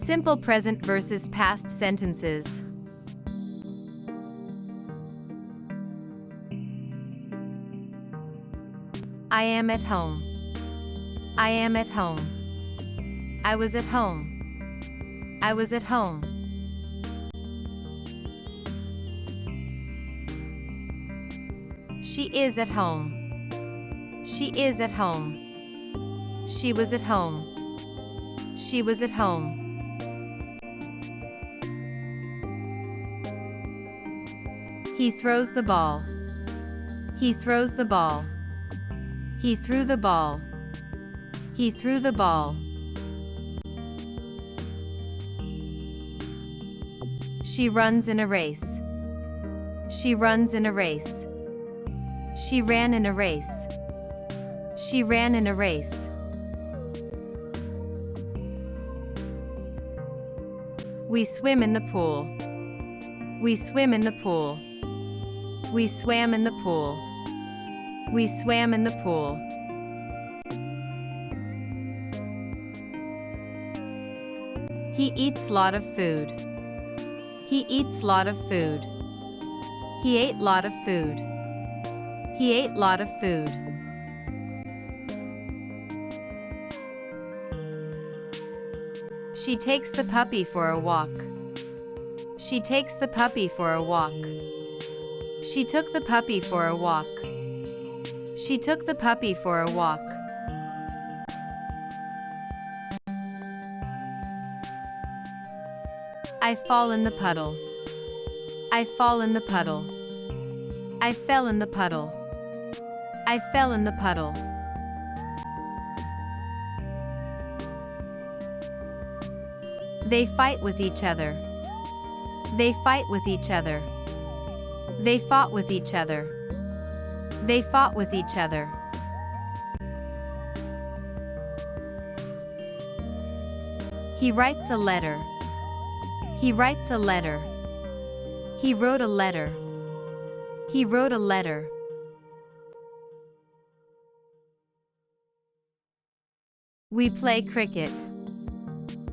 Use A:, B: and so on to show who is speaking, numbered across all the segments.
A: Simple present versus past sentences. I am at home. I am at home. I was at home. I was at home. She is at home. She is at home. She was at home. She was at home. He throws the ball. He throws the ball. He threw the ball. He threw the ball. She runs in a race. She runs in a race. She ran in a race. She ran in a race. We swim in the pool. We swim in the pool. We swam in the pool. We swam in the pool. He eats lot of food. He eats lot of food. He ate lot of food. He ate lot of food. She takes the puppy for a walk. She takes the puppy for a walk. She took the puppy for a walk. She took the puppy for a walk. I fall in the puddle. I fall in the puddle. I fell in the puddle. I fell in the puddle. They fight with each other. They fight with each other. They fought with each other. They fought with each other. He writes a letter. He writes a letter. He wrote a letter. He wrote a letter. We play cricket.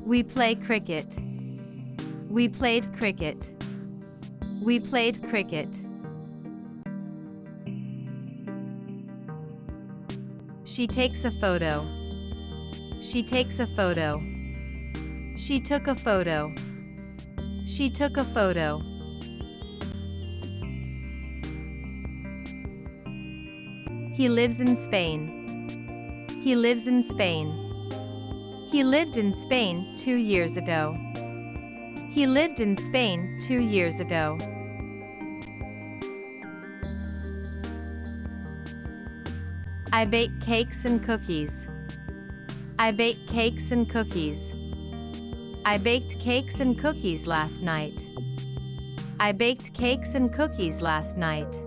A: We play cricket. We played cricket. We played cricket. She takes a photo. She takes a photo. She took a photo. She took a photo. He lives in Spain. He lives in Spain. He lived in Spain 2 years ago. He lived in Spain 2 years ago. I bake cakes and cookies. I bake cakes and cookies. I baked cakes and cookies last night. I baked cakes and cookies last night.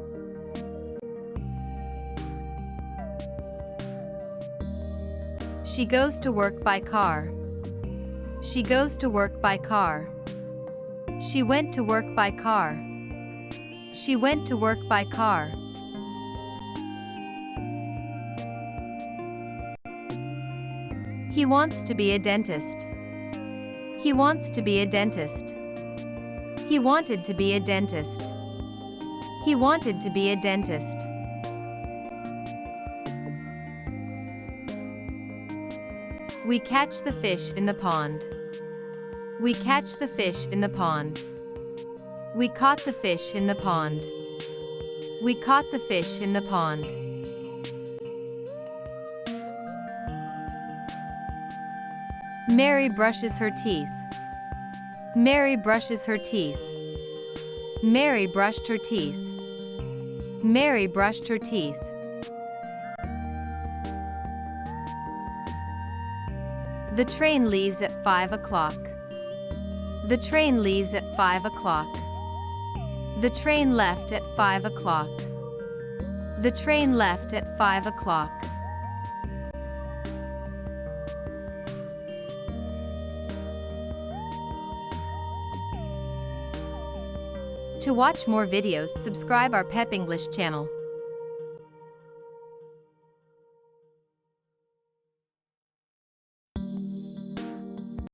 A: She goes to work by car. She goes to work by car. She went to work by car. She went to work by car. He wants to be a dentist. He wants to be a dentist. He wanted to be a dentist. He wanted to be a dentist. We catch the fish in the pond. We catch the fish in the pond. We caught the fish in the pond. We caught the fish in the pond. Mary brushes her teeth. Mary brushes her teeth. Mary brushed her teeth. Mary brushed her teeth. The train leaves at 5 o'clock. The train leaves at 5 o'clock. The train left at 5 o'clock. The train left at 5 o'clock. To watch more videos, subscribe our Pep English channel.